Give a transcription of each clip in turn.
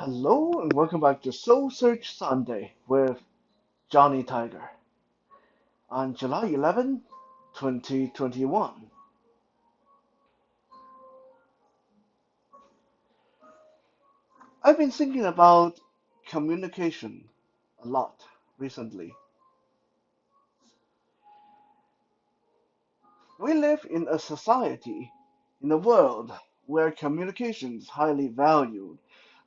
Hello and welcome back to Soul Search Sunday with Johnny Tiger on July 11th, 2021. I've been thinking about communication a lot recently. We live in a society, in a world where communication is highly valued.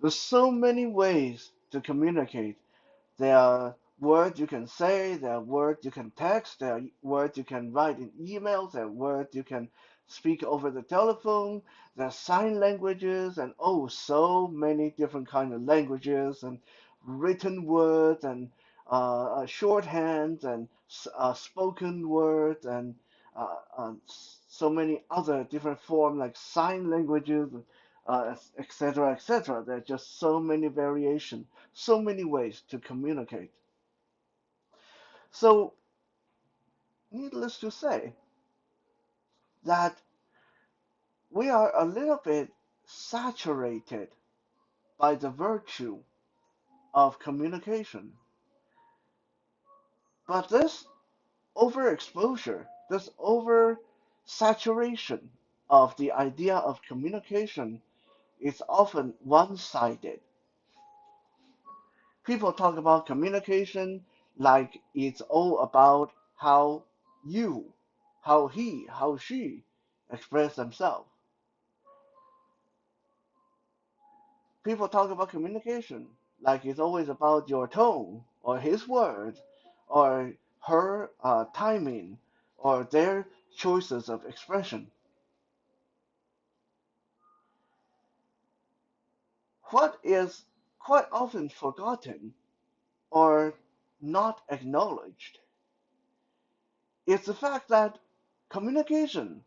There's so many ways to communicate. There are words you can say, there are words you can text, there are words you can write in emails, there are words you can speak over the telephone, there are sign languages, and oh, so many different kind of languages, and written words, and shorthand, and spoken words, and so many other different forms like sign languages, etc., etc. There are just so many variations, so many ways to communicate. So, needless to say, that we are a little bit saturated by the virtue of communication. But this overexposure, this oversaturation of the idea of communication is often one sided. People talk about communication like it's all about you, how he, how she express themselves. People talk about communication like it's always about your tone or his words or her timing or their choices of expression. What is quite often forgotten or not acknowledged is the fact that communication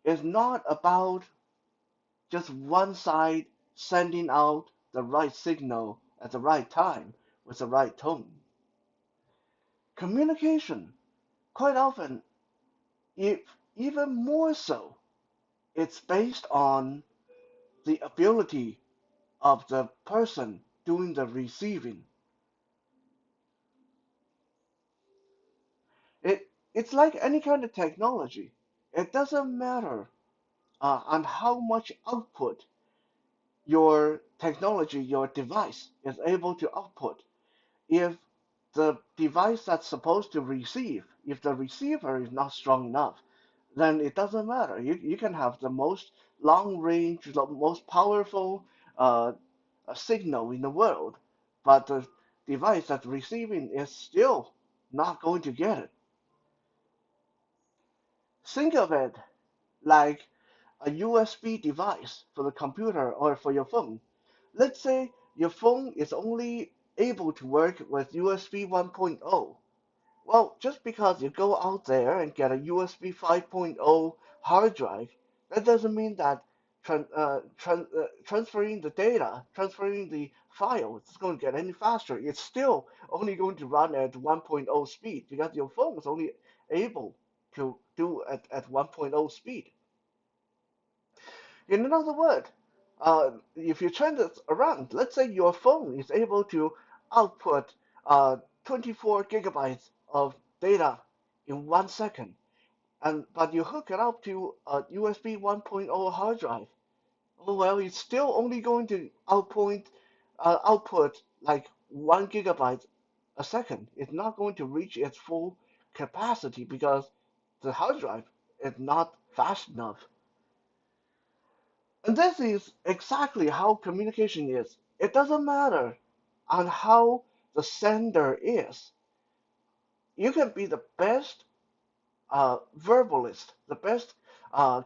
is not about just one side sending out the right signal at the right time with the right tone. Communication, quite often, if even more so, it's based on the ability of the person doing the receiving. It's like any kind of technology. It doesn't matter on how much output your technology, your device is able to output. If the device that's supposed to receive, if the receiver is not strong enough, then it doesn't matter. You can have the most long range, the most powerful uh, signal in the world, but the device that's receiving is still not going to get it. Think of it like a USB device for the computer or for your phone. Let's say your phone is only able to work with USB 1.0. Well, just because you go out there and get a USB 5.0 hard drive, that doesn't mean that transferring the data, transferring the file is going to get any faster. It's still only going to run at 1.0 speed because your phone is only able to do at 1.0 speed. In another word, if you turn this around, let's say your phone is able to output 24 gigabytes of data in 1 second, and but you hook it up to a USB 1.0 hard drive. Oh well, it's still only going to output like 1 gigabyte a second. It's not going to reach its full capacity because the hard drive is not fast enough. And this is exactly how communication is. It doesn't matter on how the sender is. You can be the best verbalist, the best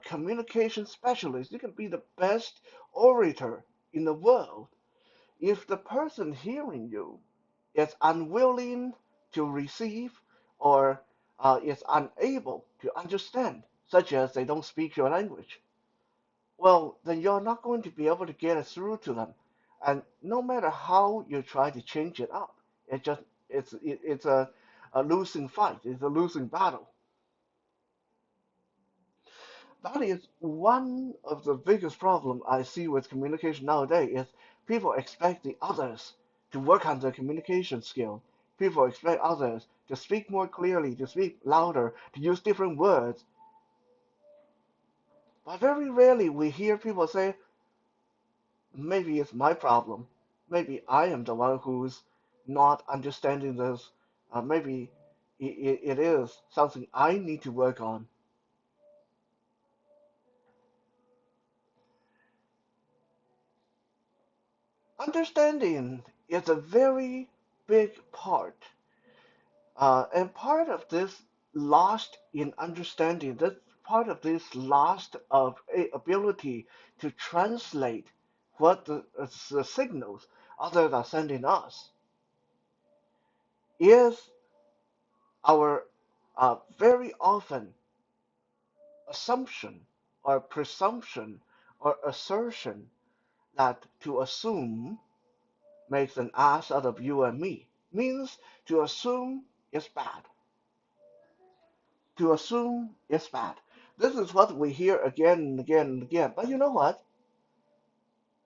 communication specialist. You can be the best orator in the world. If the person hearing you is unwilling to receive or is unable to understand, such as they don't speak your language, well, then you're not going to be able to get it through to them. And no matter how you try to change it up, it just it's a losing fight. It's a losing battle. That is one of the biggest problem I see with communication nowadays is people expect the others to work on their communication skill. People expect others to speak more clearly, to speak louder, to use different words. But very rarely we hear people say, maybe it's my problem. Maybe I am the one who's not understanding this. Maybe it is something I need to work on. Understanding is a very big part. And part of this lost in understanding, this part of this lost of ability to translate what the signals others are sending us is our very often assumption or presumption or assertion that to assume makes an ass out of you and me. Means to assume is bad. To assume is bad. This is what we hear again and again and again. But you know what?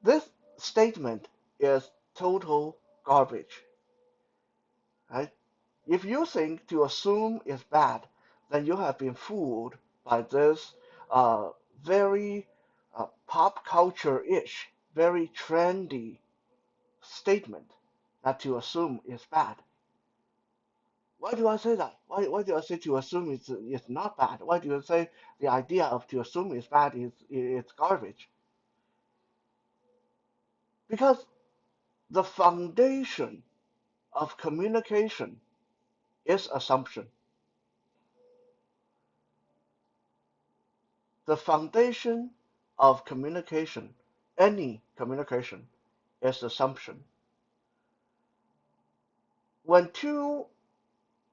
This statement is total garbage. Right? If you think to assume is bad, then you have been fooled by this uh, very pop culture-ish, very trendy statement that to assume is bad. Why do I say that? Why do I say to assume it's not bad? Why do you say the idea of to assume is bad is it's garbage? Because the foundation of communication is assumption. The foundation of communication, any communication, is assumption. When two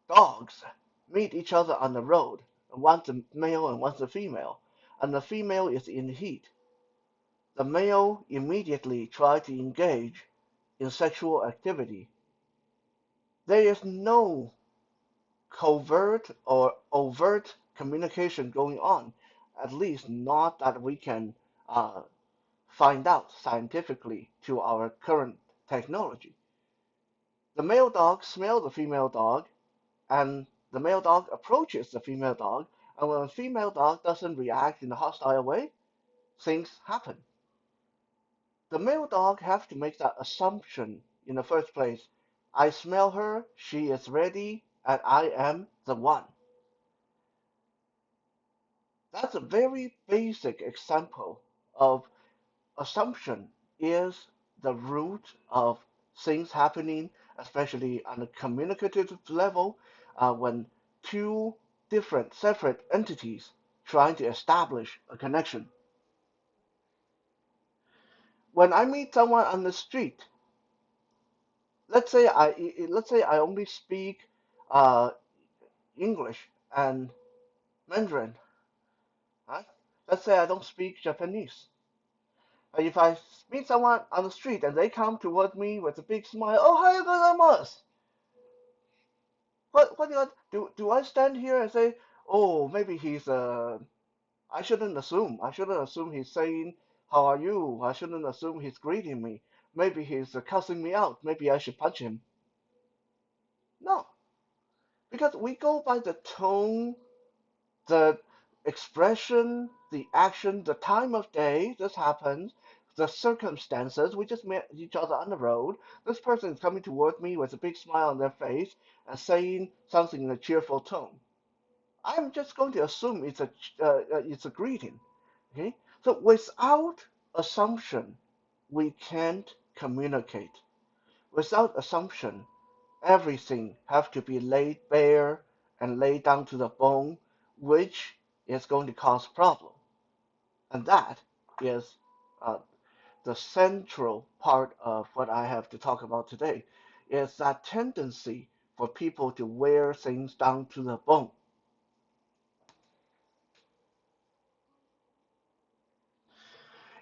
dogs meet each other on the road, one's a male and one's a female, and the female is in heat, the male immediately tries to engage in sexual activity. There is no covert or overt communication going on, at least not that we can uh, find out scientifically to our current technology. The male dog smells the female dog, and the male dog approaches the female dog, and when the female dog doesn't react in a hostile way, things happen. The male dog has to make that assumption in the first place. I smell her, she is ready, and I am the one. That's a very basic example of assumption is the root of things happening, especially on a communicative level, when two different separate entities trying to establish a connection. When I meet someone on the street, let's say I only speak uh, English and Mandarin, right? Let's say I don't speak Japanese. If I meet someone on the street and they come toward me with a big smile, oh hi gozaimasu. What do I stand here and say, oh maybe he's I shouldn't assume. I shouldn't assume he's saying how are you? I shouldn't assume he's greeting me. Maybe he's cussing me out. Maybe I should punch him. No, because we go by the tone, the expression, the action, the time of day this happens, the circumstances. We just met each other on the road. This person is coming toward me with a big smile on their face and saying something in a cheerful tone. I'm just going to assume it's a greeting. Okay, so without assumption, we can't communicate. Without assumption, everything have to be laid bare and laid down to the bone, which is going to cause problem. And that is uh, the central part of what I have to talk about today, is that tendency for people to wear things down to the bone.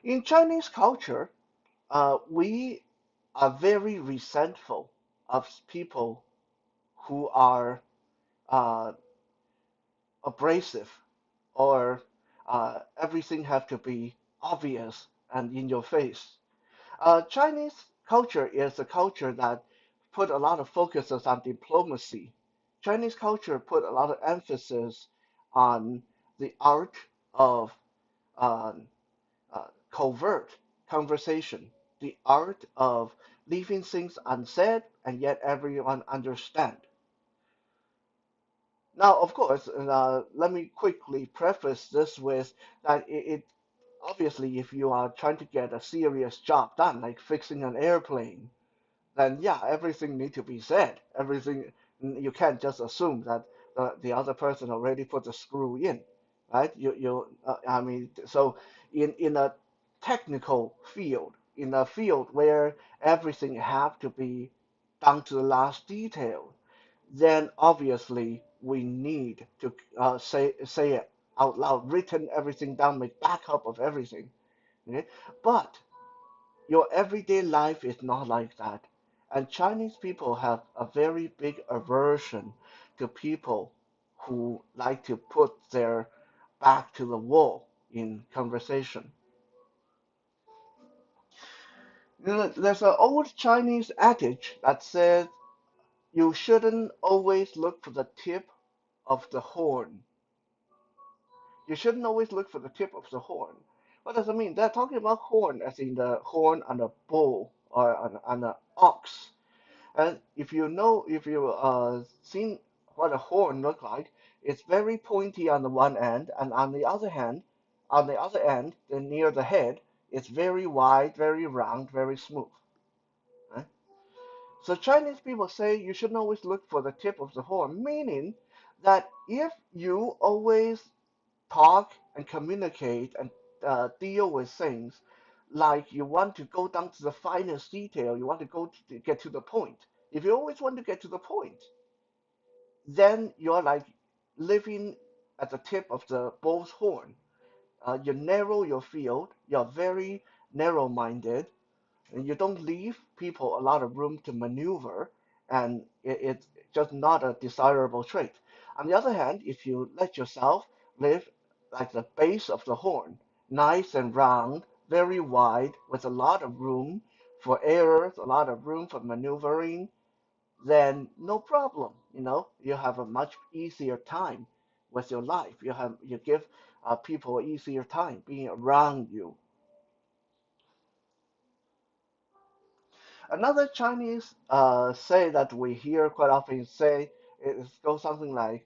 In Chinese culture, we are very resentful of people who are uh, abrasive or everything have to be obvious and in your face. Chinese culture is a culture that put a lot of focuses on diplomacy. Chinese culture put a lot of emphasis on the art of um, covert conversation, the art of leaving things unsaid and yet everyone understand. Now, of course, let me quickly preface this with that it obviously if you are trying to get a serious job done, like fixing an airplane, then yeah, everything need to be said. Everything you can't just assume that the other person already put the screw in, right? I mean, so in a technical field, in a field where everything have to be down to the last detail, then obviously we need to say it out loud, written everything down, make backup of everything. Okay? But your everyday life is not like that. And Chinese people have a very big aversion to people who like to put their back to the wall in conversation. You know, there's an old Chinese adage that says you shouldn't always look for the tip of the horn. You shouldn't always look for the tip of the horn. What does it mean? They're talking about horn as in the horn on a bull or on an ox. And if you seen what a horn look like, it's very pointy on the one end, and on the other end, near the head, it's very wide, very round, very smooth. Right? So Chinese people say you shouldn't always look for the tip of the horn, meaning that if you always talk and communicate and deal with things like you want to go down to the finest detail, you want to get to the point. If you always want to get to the point, then you're like living at the tip of the bull's horn. You narrow your field, you're very narrow minded, and you don't leave people a lot of room to maneuver, and it's just not a desirable trait. On the other hand, if you let yourself live like the base of the horn, nice and round, very wide, with a lot of room for errors, a lot of room for maneuvering, then no problem. You know, you have a much easier time with your life. You give people easier time being around you. Another Chinese say that we hear quite often say it goes something like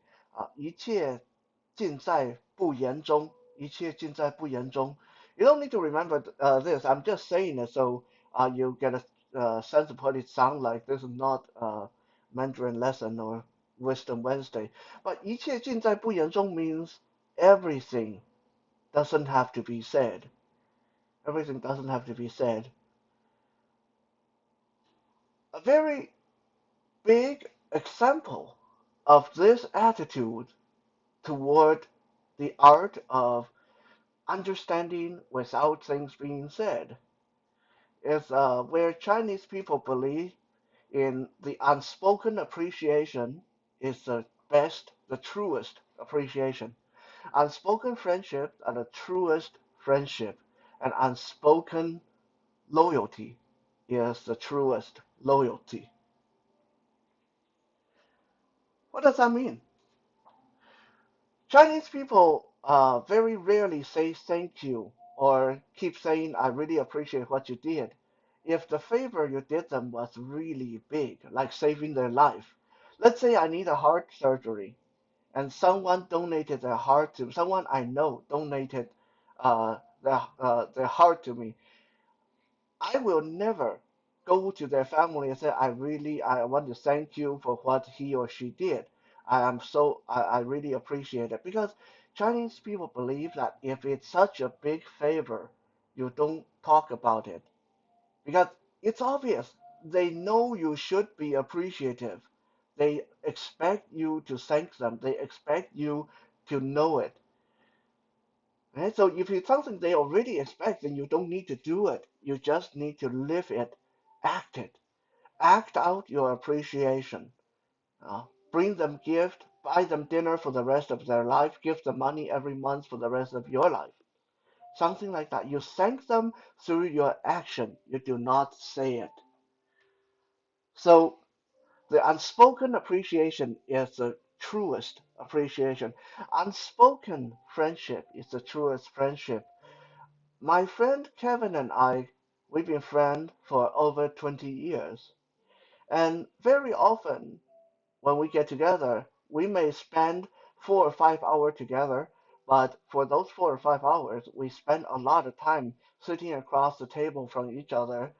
一切尽在不言中，一切尽在不言中. You don't need to remember this. I'm just saying it so you get a sense of what it sounds like. This is not Mandarin lesson or Wisdom Wednesday. But 一切尽在不言中 means everything doesn't have to be said. Everything doesn't have to be said. A very big example of this attitude toward the art of understanding without things being said is where Chinese people believe in the unspoken appreciation is the best, the truest appreciation. Unspoken friendship are the truest friendship, and unspoken loyalty is the truest loyalty. What does that mean? Chinese people very rarely say thank you or keep saying, I really appreciate what you did. If the favor you did them was really big, like saving their life. Let's say I need a heart surgery and someone donated their heart to someone I know donated their heart to me. I will never go to their family and say, I want to thank you for what he or she did. I really appreciate it because Chinese people believe that if it's such a big favor, you don't talk about it because it's obvious. They know you should be appreciative. They expect you to thank them. They expect you to know it. Right? So if it's something they already expect, then you don't need to do it. You just need to live it, act it, act out your appreciation. Bring them gift, buy them dinner for the rest of their life, give them money every month for the rest of your life. Something like that. You thank them through your action. You do not say it. So the unspoken appreciation is the truest appreciation. Unspoken friendship is the truest friendship. My friend Kevin and I, we've been friends for over 20 years. And very often when we get together, we may spend 4 or 5 hours together, but for those 4 or 5 hours, we spend a lot of time sitting across the table from each other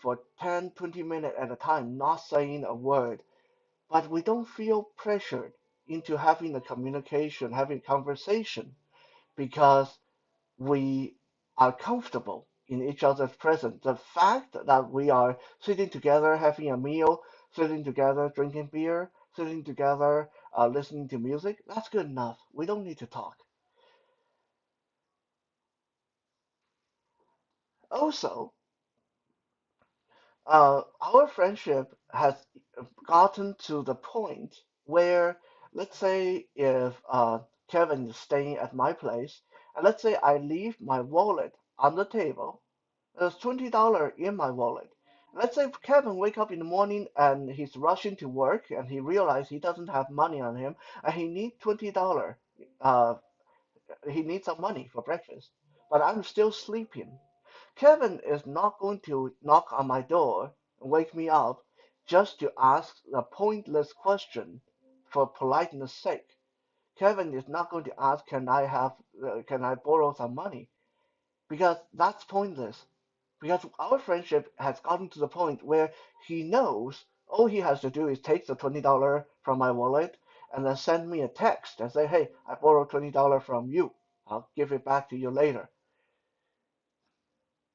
for 10, 20 minutes at a time, not saying a word. But we don't feel pressured into having a communication, having conversation, because we are comfortable in each other's presence. The fact that we are sitting together, having a meal, sitting together, drinking beer, sitting together, listening to music, that's good enough. We don't need to talk. Also, our friendship has gotten to the point where, let's say, if Kevin is staying at my place, and let's say I leave my wallet on the table. There's $20 in my wallet. Let's say Kevin wake up in the morning and he's rushing to work and he realizes he doesn't have money on him and he needs $20. Uh, he needs some money for breakfast. But I'm still sleeping. Kevin is not going to knock on my door and wake me up just to ask a pointless question for politeness sake. Kevin is not going to ask, can I borrow some money? Because that's pointless. Because our friendship has gotten to the point where he knows all he has to do is take the $20 from my wallet and then send me a text and say, hey, I borrowed $20 from you. I'll give it back to you later.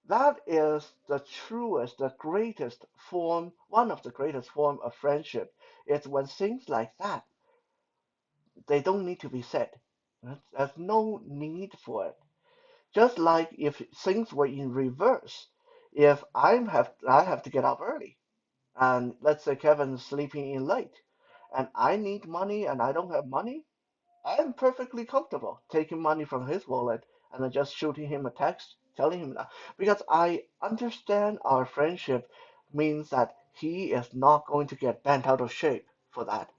That is the truest, the greatest form, one of the greatest form of friendship. It's when things like that, they don't need to be said. There's no need for it. Just like if things were in reverse, if I have to get up early, and let's say Kevin's sleeping in late, and I need money and I don't have money, I'm perfectly comfortable taking money from his wallet and then just shooting him a text, telling him that because I understand our friendship means that he is not going to get bent out of shape for that.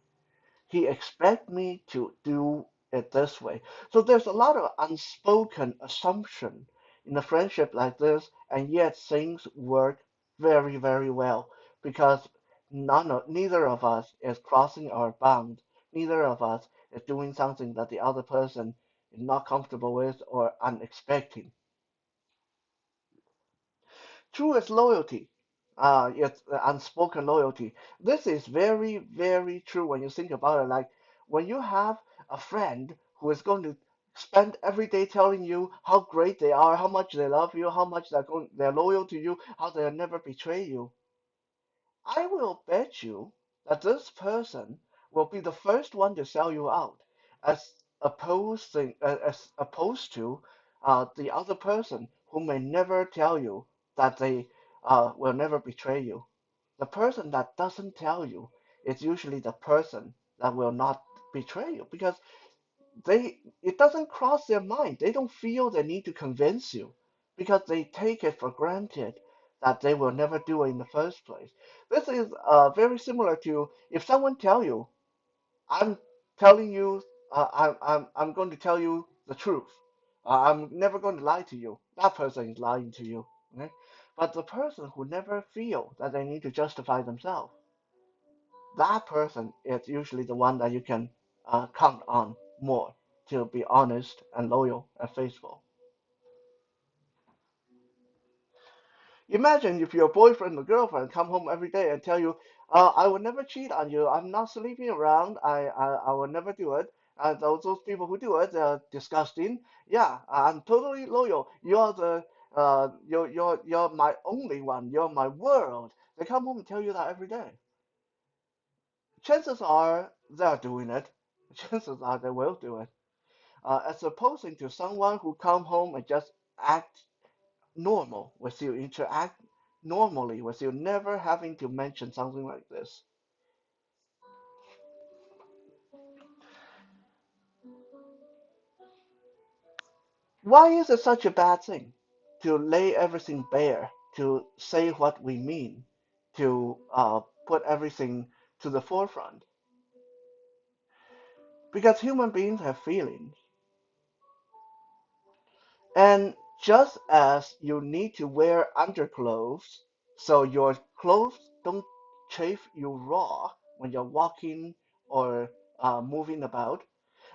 He expects me to do it this way. So there's a lot of unspoken assumption in a friendship like this, and yet things work very, very well because neither of us is crossing our bound. Neither of us is doing something that the other person is not comfortable with or unexpected. True is loyalty. It's unspoken loyalty. This is very, very true when you think about it. Like when you have a friend who is going to spend every day telling you how great they are, how much they love you, how much they're loyal to you, how they'll never betray you. I will bet you that this person will be the first one to sell you out, as opposed to the other person who may never tell you that they will never betray you. The person that doesn't tell you is usually the person that will not betray you because it doesn't cross their mind. They don't feel the need to convince you because they take it for granted that they will never do it in the first place. This is very similar to if someone tell you, "I'm telling you, I'm going to tell you the truth. I'm never going to lie to you." That person is lying to you. Okay? But the person who never feel that they need to justify themselves, that person is usually the one that you can count on more to be honest and loyal and faithful. Imagine if your boyfriend or girlfriend come home every day and tell you, "I will never cheat on you. I'm not sleeping around. I will never do it." And those people who do it, they're disgusting. Yeah, I'm totally loyal. You're my only one. You're my world. They come home and tell you that every day. Chances are they're doing it. Chances are they will do it. As opposing to someone who come home and just act normal with you, interact normally with you, never having to mention something like this. Why is it such a bad thing to lay everything bare, to say what we mean, to put everything to the forefront? Because human beings have feelings. And just as you need to wear underclothes so your clothes don't chafe you raw when you're walking or moving about,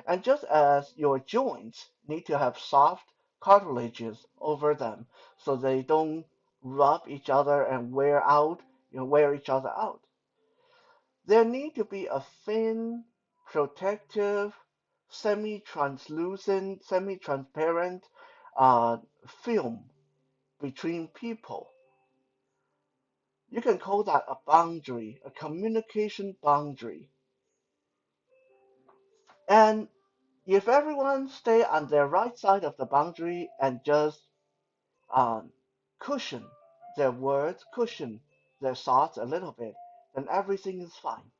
and just as your joints need to have soft cartilages over them so they don't rub each other and wear each other out, there need to be a thin, protective, semi-translucent, semi-transparent film between people. You can call that a boundary, a communication boundary. And if everyone stay on their right side of the boundary and just um, cushion their words, cushion their thoughts a little bit, then everything is fine.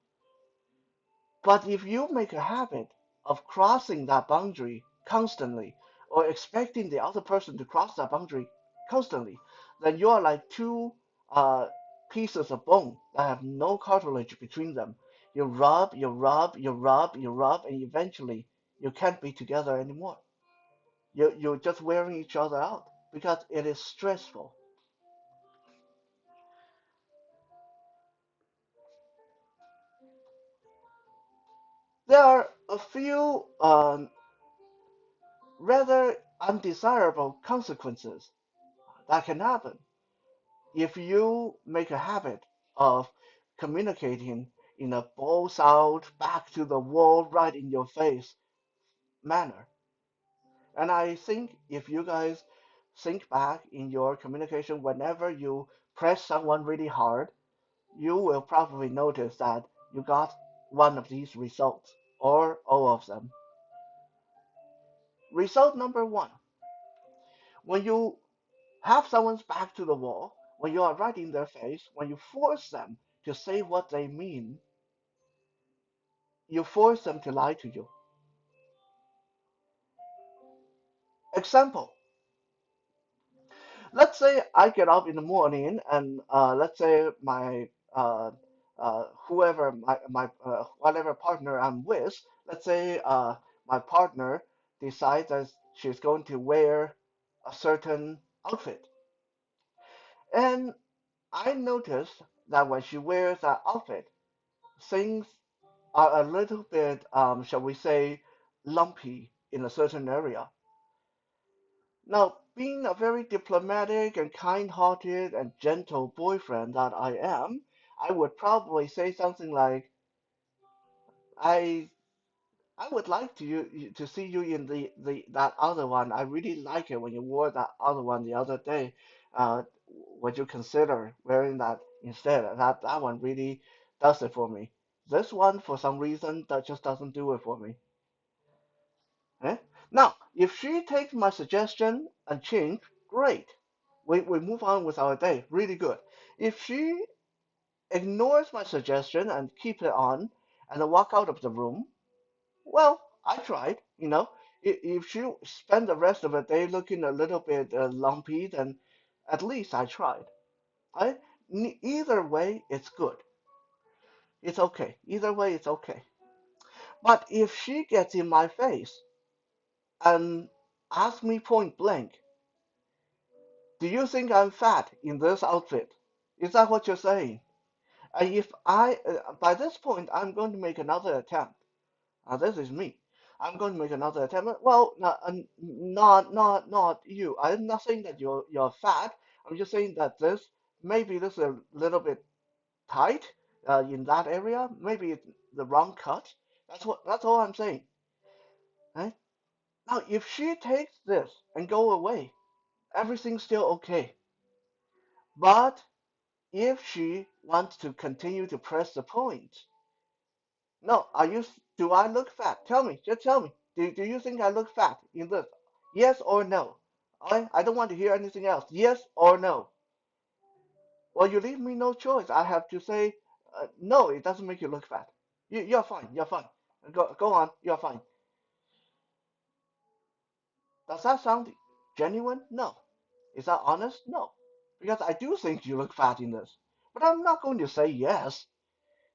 But if you make a habit of crossing that boundary constantly or expecting the other person to cross that boundary constantly, then you are like two uh, pieces of bone that have no cartilage between them. You rub, you rub, you rub, you rub, and eventually you can't be together anymore. You're just wearing each other out because it is stressful. There are a few rather undesirable consequences that can happen if you make a habit of communicating in a balls out, back to the wall, right in your face manner. And I think if you guys think back in your communication, whenever you press someone really hard, you will probably notice that you got one of these results or all of them. Result number one, when you have someone's back to the wall, when you are right in their face, when you force them to say what they mean, you force them to lie to you. Example, let's say I get up in the morning and let's say my whoever my whatever partner I'm with, let's say my partner decides that she's going to wear a certain outfit. And I noticed that when she wears that outfit, things are a little bit, shall we say, lumpy in a certain area. Now, being a very diplomatic and kind-hearted and gentle boyfriend that I am, I would probably say something like, "I I would like to see you in the that other one. I really like it when you wore that other one the other day. Would you consider wearing that instead? That one really does it for me. This one, for some reason, that just doesn't do it for me." Eh? Now, if she takes my suggestion and change, great. We move on with our day. Really good. If she ignores my suggestion and keep it on and I walk out of the room, well, I tried, you know. If she spend the rest of the day looking a little bit lumpy, then at least I tried. I, either way, it's good. It's okay. Either way, it's okay. But if she gets in my face and asks me point blank, "Do you think I'm fat in this outfit?" Is that what you're saying? And if by this point, I'm going to make another attempt. This is me. I'm going to make another attempt. Well, not you. I'm not saying that you're fat. I'm just saying that maybe this is a little bit tight in that area. Maybe it's the wrong cut. That's all I'm saying. Right? Now, if she takes this and go away, everything's still okay. But if she wants to continue to press the point, no, do I look fat? Tell me, just tell me. Do you think I look fat in this? Yes or no? I don't want to hear anything else. Yes or no? Well, you leave me no choice. I have to say, no, it doesn't make you look fat. You're fine. You're fine. Go on. You're fine. Does that sound genuine? No. Is that honest? No. Because I do think you look fat in this. But I'm not going to say yes,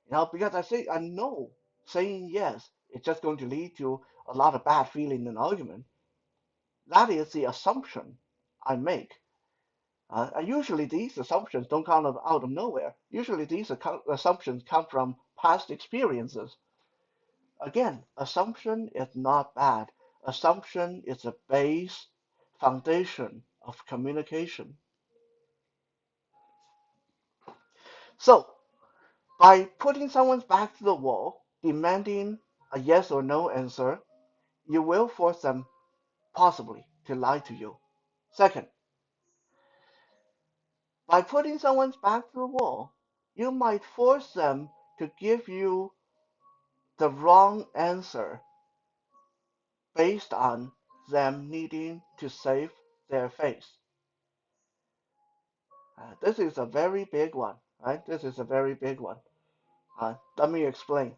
because I know saying yes is just going to lead to a lot of bad feeling and argument. That is the assumption I make. And usually these assumptions don't come out of nowhere. Usually these assumptions come from past experiences. Again, assumption is not bad. Assumption is a base foundation of communication. So, by putting someone's back to the wall, demanding a yes or no answer, you will force them, possibly, to lie to you. Second, by putting someone's back to the wall, you might force them to give you the wrong answer based on them needing to save their face. This is a very big one, right? This is a very big one. Let me explain.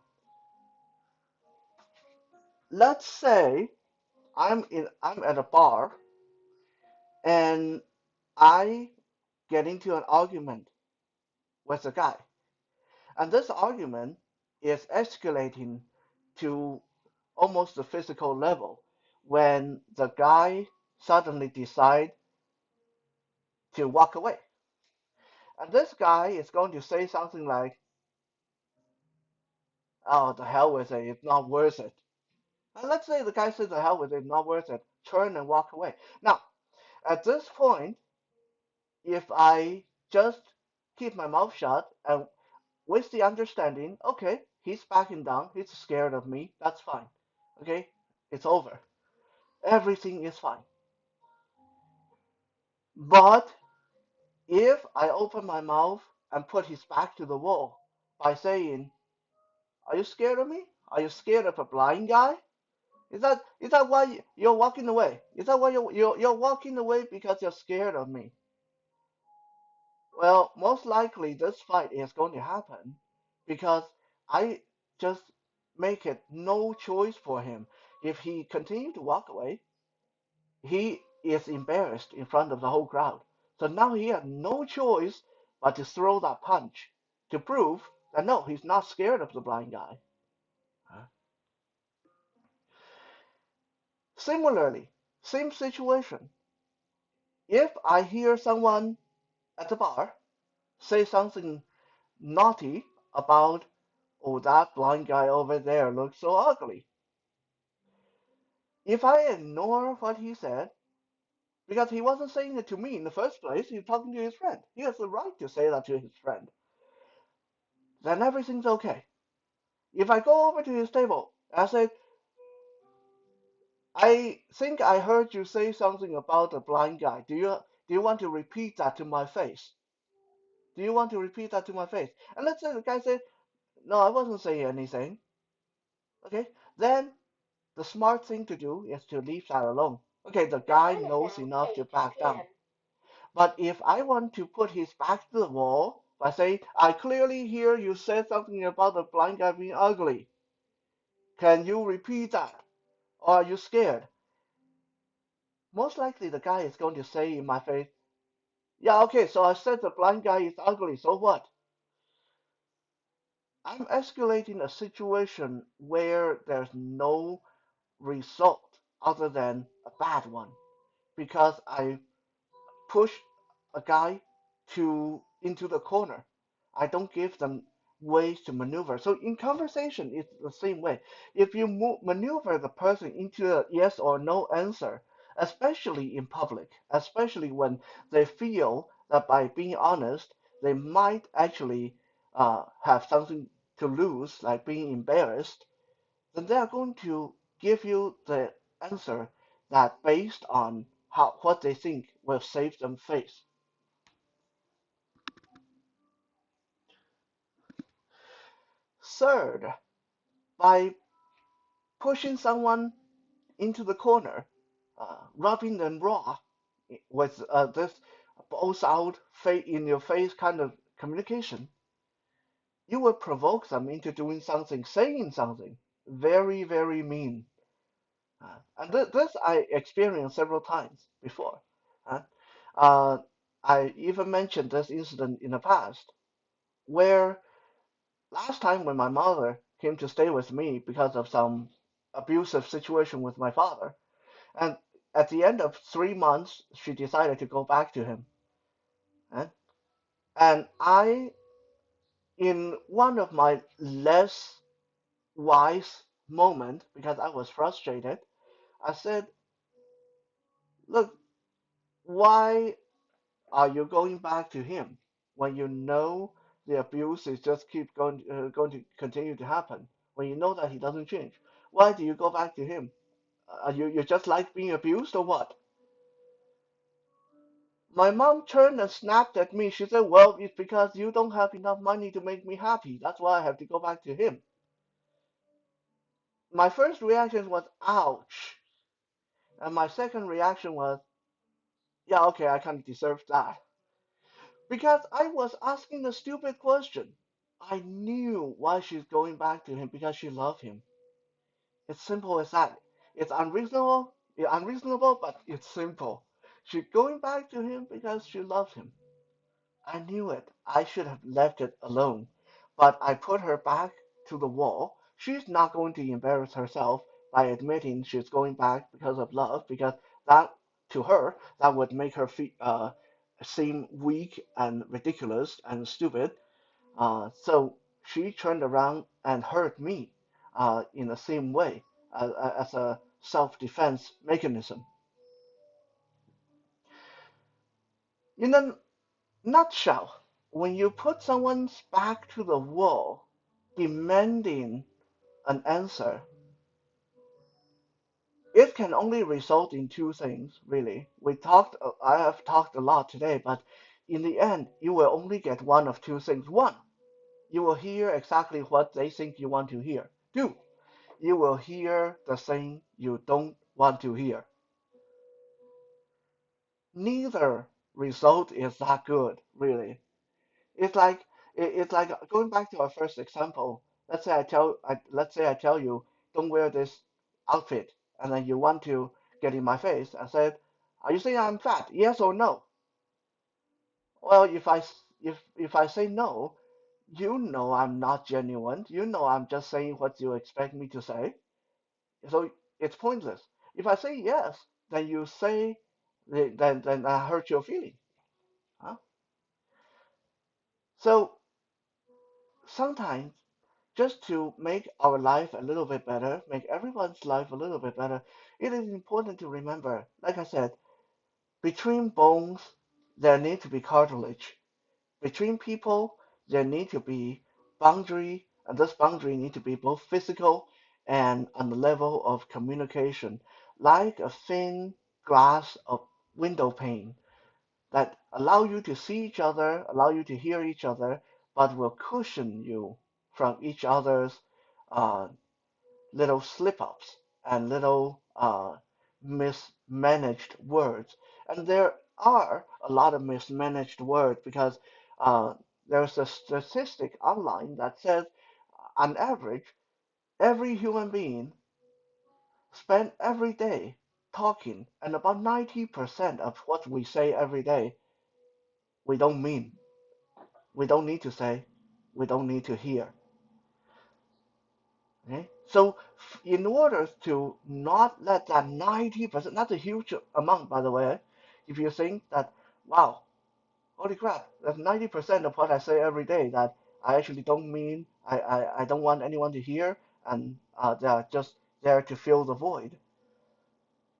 Let's say I'm at a bar and I get into an argument with a guy, and this argument is escalating to almost the physical level when the guy suddenly decides to walk away. And this guy is going to say something like, "Oh, the hell with it, it's not worth it." And let's say the guy says, "The hell with it, not worth it," turn and walk away. Now, at this point, if I just keep my mouth shut and with the understanding, okay, he's backing down, he's scared of me, that's fine. Okay, it's over. Everything is fine. But if I open my mouth and put his back to the wall by saying, "Are you scared of me? Are you scared of a blind guy? Is that why you're walking away? Is that why you're walking away because you're scared of me?" Well, most likely this fight is going to happen because I just make it no choice for him. If he continues to walk away, he is embarrassed in front of the whole crowd. So now he has no choice but to throw that punch to prove that no, he's not scared of the blind guy. Similarly, same situation. If I hear someone at the bar say something naughty about, "Oh, that blind guy over there looks so ugly." If I ignore what he said, because he wasn't saying it to me in the first place, he's talking to his friend. He has the right to say that to his friend. Then everything's okay. If I go over to his table and I say, "I think I heard you say something about the blind guy. Do you want to repeat that to my face? Do you want to repeat that to my face?" And let's say the guy said, "No, I wasn't saying anything." Okay, then the smart thing to do is to leave that alone. Okay, the guy knows enough to back down. But if I want to put his back to the wall by saying, "I clearly hear you said something about the blind guy being ugly. Can you repeat that? Or are you scared?" Most likely the guy is going to say in my face, "Yeah, okay, so I said the blind guy is ugly, so what?" I'm escalating a situation where there's no result other than a bad one because I push a guy to into the corner. I don't give them ways to maneuver. So in conversation, it's the same way. If you maneuver the person into a yes or no answer, especially in public, especially when they feel that by being honest, they might actually have something to lose, like being embarrassed, then they are going to give you the answer that based on what they think will save them face. Third, by pushing someone into the corner, rubbing them raw with this both out, in your face kind of communication, you will provoke them into doing something, saying something very, very mean. And this I experienced several times before. Uh, uh, I even mentioned this incident in the past, where last time when my mother came to stay with me because of some abusive situation with my father, and at the end of 3 months, she decided to go back to him. Uh, and I, in one of my less wise moment, because I was frustrated, I said, "Look, why are you going back to him when you know the abuse is just keep going to continue to happen? When you know that he doesn't change, why do you go back to him? Are you just like being abused or what?" My mom turned and snapped at me. She said, "Well, it's because you don't have enough money to make me happy. That's why I have to go back to him." My first reaction was, "Ouch." And my second reaction was, "Yeah, okay, I kind of deserve that." Because I was asking a stupid question. I knew why she's going back to him because she loved him. It's simple as that. It's unreasonable, but it's simple. She's going back to him because she loves him. I knew it. I should have left it alone. But I put her back to the wall. She's not going to embarrass herself by admitting she's going back because of love, because that, to her, that would make her seem weak and ridiculous and stupid. So she turned around and hurt me in the same way as a self-defense mechanism. In a nutshell, when you put someone's back to the wall, demanding an answer, it can only result in two things, really. I have talked a lot today, but in the end, you will only get one of two things. One, you will hear exactly what they think you want to hear. Two, you will hear the thing you don't want to hear. Neither result is that good, really. It's like it's like going back to our first example. Let's say I tell you don't wear this outfit, and then you want to get in my face and said, "Are you saying I'm fat? Yes or no?" Well, if I say no, you know I'm not genuine. You know I'm just saying what you expect me to say. So it's pointless. If I say yes, then you say then I hurt your feeling. Huh? So sometimes just to make our life a little bit better, make everyone's life a little bit better, it is important to remember, like I said, between bones, there need to be cartilage. Between people, there need to be boundary, and this boundary need to be both physical and on the level of communication, like a thin glass of window pane that allow you to see each other, allow you to hear each other, but will cushion you from each other's uh, little slip-ups and little mismanaged words. And there are a lot of mismanaged words because uh, there's a statistic online that says, on average, every human being spend every day talking, and about 90% of what we say every day we don't mean. We don't need to say. We don't need to hear. Okay? So in order to not let that 90%, that's a huge amount, by the way. If you think that, wow, holy crap, that's 90% of what I say every day that I actually don't mean, I don't want anyone to hear, and they're just there to fill the void,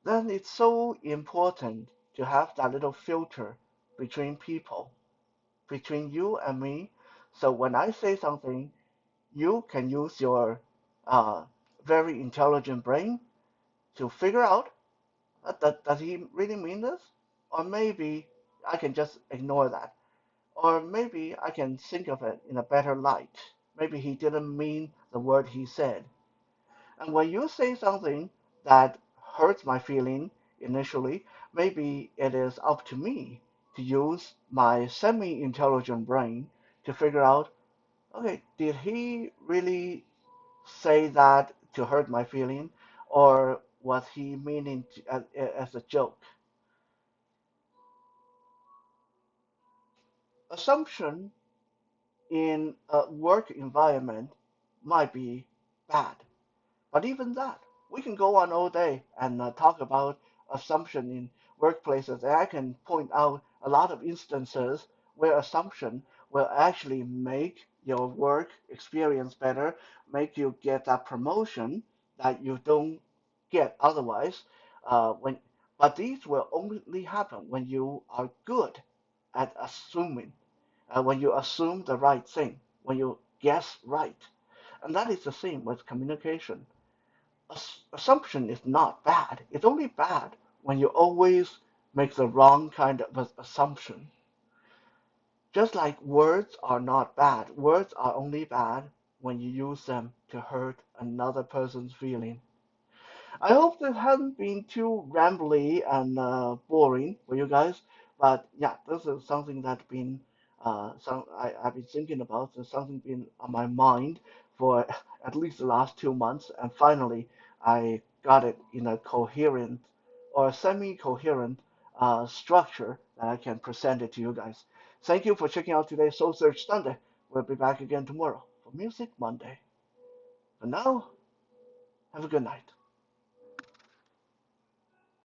then it's so important to have that little filter between people, between you and me. So when I say something, you can use your uh, very intelligent brain to figure out does he really mean this? Or maybe I can just ignore that. Or maybe I can think of it in a better light. Maybe he didn't mean the word he said. And when you say something that hurts my feeling initially, maybe it is up to me to use my semi-intelligent brain to figure out, okay, did he really say that to hurt my feeling, or what he meaning to, as a joke. Assumption in a work environment might be bad. But even that, we can go on all day and talk about assumption in workplaces. And I can point out a lot of instances where assumption will actually make your work experience better, make you get that promotion that you don't get otherwise. When, but these will only happen when you are good at assuming, when you assume the right thing, when you guess right. And that is the same with communication. Assumption is not bad. It's only bad when you always make the wrong kind of assumption. Just like words are not bad, words are only bad when you use them to hurt another person's feeling. I hope this hasn't been too rambly and boring for you guys, but yeah, this is something that's been I've been thinking about. It's something been on my mind for at least the last 2 months, and finally I got it in a coherent or semi-coherent structure that I can present it to you guys. Thank you for checking out today's Soul Search Sunday. We'll be back again tomorrow for Music Monday. For now, have a good night.